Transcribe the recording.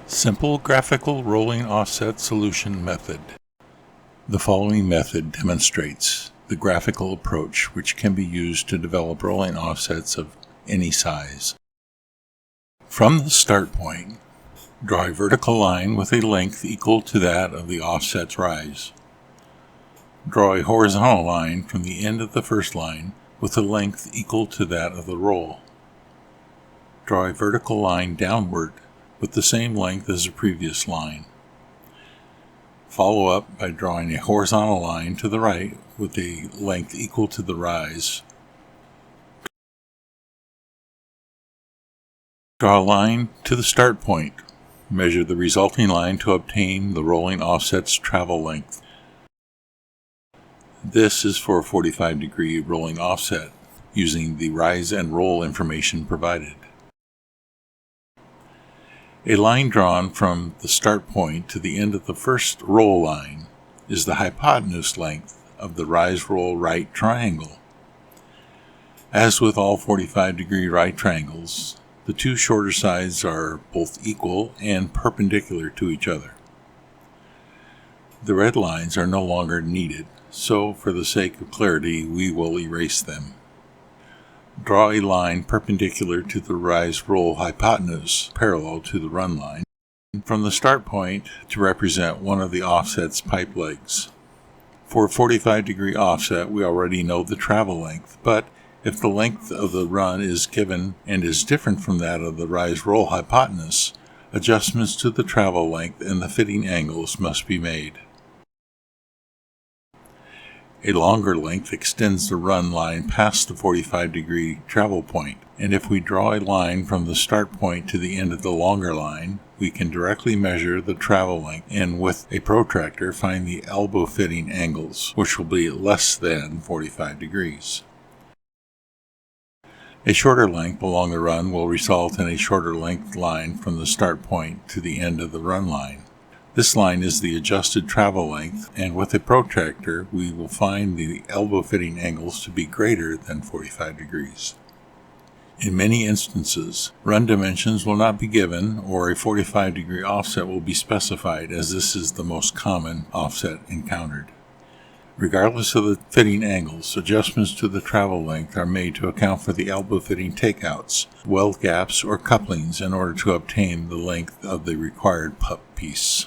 Simple graphical rolling offset solution method. The following method demonstrates the graphical approach which can be used to develop rolling offsets of any size. From the start point, draw a vertical line with a length equal to that of the offset's rise. Draw a horizontal line from the end of the first line with a length equal to that of the roll. Draw a vertical line downward with the same length as the previous line. Follow up by drawing a horizontal line to the right with a length equal to the rise. Draw a line to the start point. Measure the resulting line to obtain the rolling offset's travel length. This is for a 45-degree rolling offset using the rise and roll information provided. A line drawn from the start point to the end of the first roll line is the hypotenuse length of the rise-roll right triangle. As with all 45-degree right triangles, the two shorter sides are both equal and perpendicular to each other. The red lines are no longer needed, so for the sake of clarity, we will erase them. Draw a line perpendicular to the rise-roll hypotenuse, parallel to the run line, from the start point to represent one of the offset's pipe legs. For a 45-degree offset, we already know the travel length, but if the length of the run is given and is different from that of the rise-roll hypotenuse, adjustments to the travel length and the fitting angles must be made. A longer length extends the run line past the 45-degree travel point, and if we draw a line from the start point to the end of the longer line, we can directly measure the travel length and with a protractor find the elbow fitting angles, which will be less than 45 degrees. A shorter length along the run will result in a shorter length line from the start point to the end of the run line. This line is the adjusted travel length, and with a protractor, we will find the elbow fitting angles to be greater than 45 degrees. In many instances, run dimensions will not be given, or a 45-degree offset will be specified, as this is the most common offset encountered. Regardless of the fitting angles, adjustments to the travel length are made to account for the elbow fitting takeouts, weld gaps, or couplings in order to obtain the length of the required pup piece.